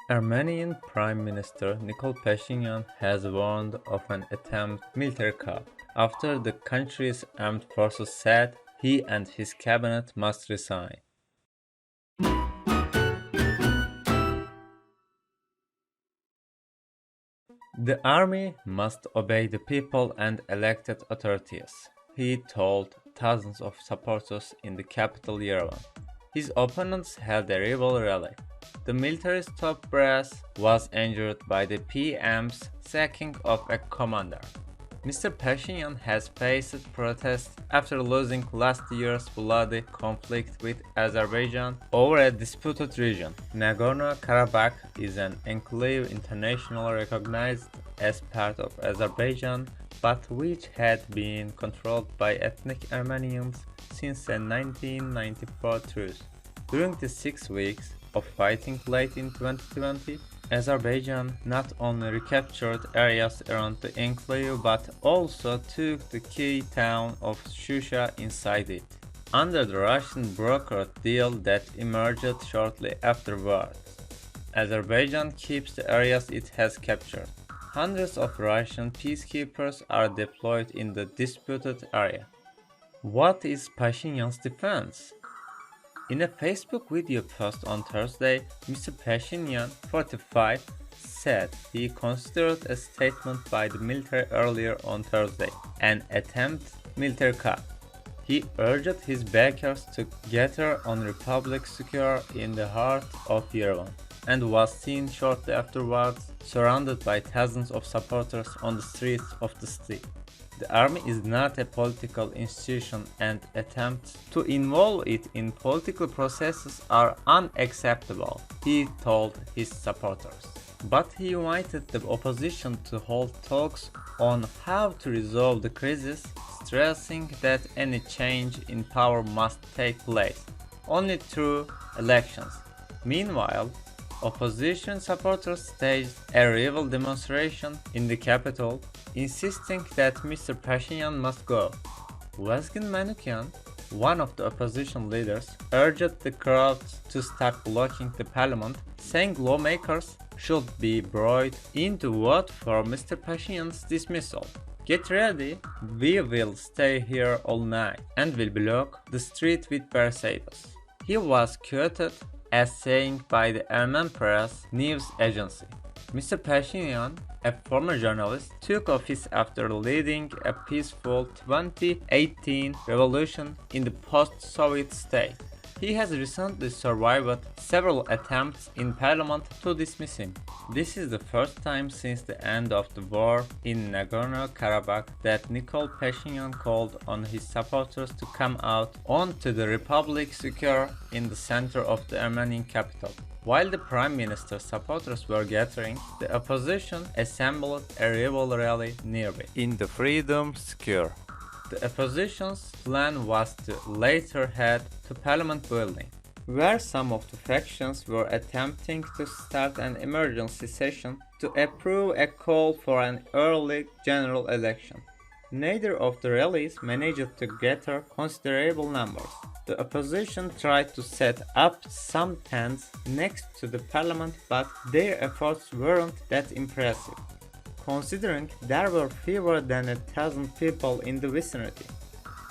Armenian Prime Minister Pashinyan has warned of an attempted military coup after the country's armed forces said he and his cabinet must resign. The army must obey the people and elected authorities, he told thousands of supporters in the capital Yerevan. His opponents held a rival rally. The military's top brass was injured by the PM's sacking of a commander. Mr. Pashinyan has faced protests after losing last year's bloody conflict with Azerbaijan over a disputed region. Nagorno-Karabakh is an enclave internationally recognized as part of Azerbaijan, but which had been controlled by ethnic Armenians since a 1994 truce. During the 6 weeks of fighting late in 2020, Azerbaijan not only recaptured areas around the enclave but also took the key town of Shusha inside it, under the Russian brokered deal that emerged shortly afterwards. Azerbaijan keeps the areas it has captured. Hundreds of Russian peacekeepers are deployed in the disputed area. What is Pashinyan's defense? In a Facebook video post on Thursday, Mr. Pashinyan, 45, said he considered a statement by the military earlier on Thursday an attempted military coup. He urged his backers to gather on Republic Square in the heart of Yerevan and was seen shortly afterwards surrounded by thousands of supporters on the streets of the city. The army is not a political institution and attempts to involve it in political processes are unacceptable, he told his supporters. But he invited the opposition to hold talks on how to resolve the crisis, stressing that any change in power must take place only through elections. Meanwhile, opposition supporters staged a rival demonstration in the capital, insisting that Mr. Pashinyan must go. Vazgen Manukyan, one of the opposition leaders, urged the crowd to start blocking the parliament, saying lawmakers should be brought in to vote for Mr. Pashinyan's dismissal. Get ready, we will stay here all night and will block the street with barricades. He was quoted as saying by the Armenian press news agency. Mr. Pashinyan, a former journalist, took office after leading a peaceful 2018 revolution in the post-Soviet state. He has recently survived several attempts in parliament to dismiss him. This is the first time since the end of the war in Nagorno-Karabakh that Pashinyan called on his supporters to come out onto the Republic Square in the center of the Armenian capital. While the Prime Minister's supporters were gathering, the opposition assembled a rival rally nearby, in the Freedom Square. The opposition's plan was to later head to Parliament building, where some of the factions were attempting to start an emergency session to approve a call for an early general election. Neither of the rallies managed to gather considerable numbers. The opposition tried to set up some tents next to the parliament, but their efforts weren't that impressive, considering there were fewer than 1,000 people in the vicinity.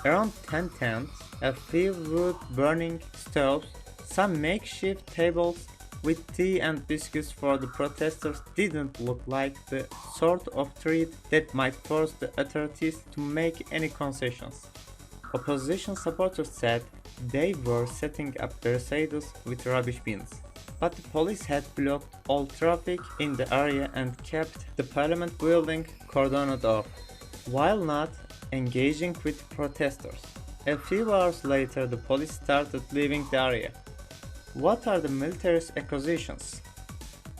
Around 10 tents, a few wood-burning stoves, some makeshift tables with tea and biscuits for the protesters didn't look like the sort of threat that might force the authorities to make any concessions. Opposition supporters said they were setting up barricades with rubbish bins, but the police had blocked all traffic in the area and kept the parliament building cordoned off, while not engaging with protesters. A few hours later, the police started leaving the area. What are the military's accusations?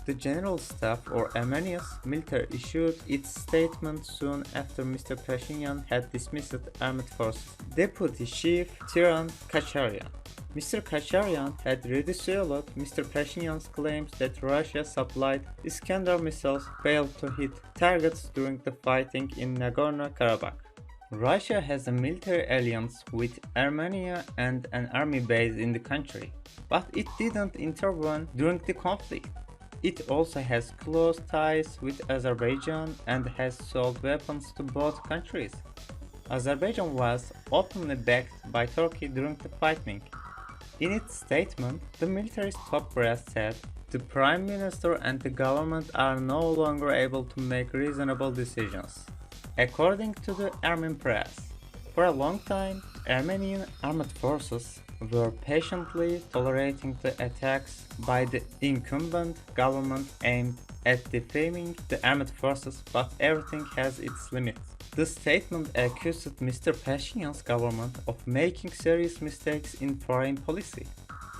The General Staff or Armenia's military issued its statement soon after Mr. Pashinyan had dismissed armed forces. Deputy Chief Tiran Kacharyan. Mr. Kacharyan had ridiculed Mr. Pashinyan's claims that Russia supplied Iskander missiles failed to hit targets during the fighting in Nagorno-Karabakh. Russia has a military alliance with Armenia and an army base in the country, but it didn't intervene during the conflict. It also has close ties with Azerbaijan and has sold weapons to both countries. Azerbaijan was openly backed by Turkey during the fighting. In its statement, the military's top brass said, "The Prime Minister and the government are no longer able to make reasonable decisions." According to the Armenian press, for a long time, the Armenian armed forces were patiently tolerating the attacks by the incumbent government aimed at defaming the armed forces, but everything has its limits. The statement accused Mr. Pashinyan's government of making serious mistakes in foreign policy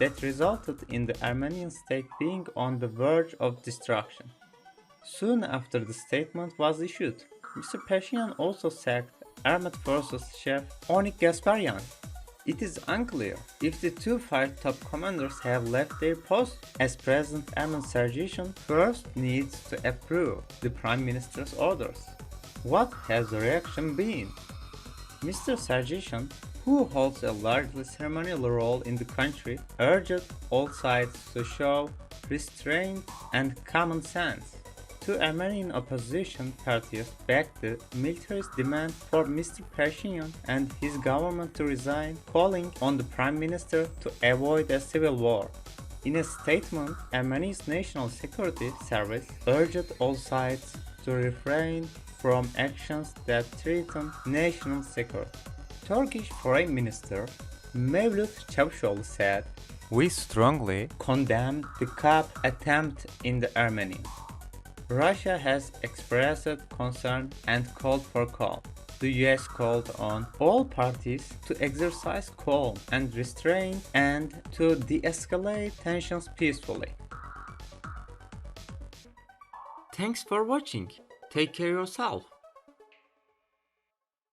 that resulted in the Armenian state being on the verge of destruction. Soon after the statement was issued, Mr. Pashinyan also sacked Armed Forces Chief Onik Gasparyan. It is unclear if the two five top commanders have left their posts, as President Armen Sargsyan first needs to approve the Prime Minister's orders. What has the reaction been? Mr. Sargsyan, who holds a largely ceremonial role in the country, urged all sides to show restraint and common sense. Two Armenian opposition parties backed the military's demand for Mr. Pashinyan and his government to resign, calling on the Prime Minister to avoid a civil war. In a statement, Armenia's National Security Service urged all sides to refrain from actions that threaten national security. Turkish Foreign Minister Mevlut Çavuşoğlu said, "We strongly condemn the coup attempt in the Armenia. Russia has expressed concern and called for calm. The US called on all parties to exercise calm and restraint and to de-escalate tensions peacefully." Thanks for watching. Take care of yourself.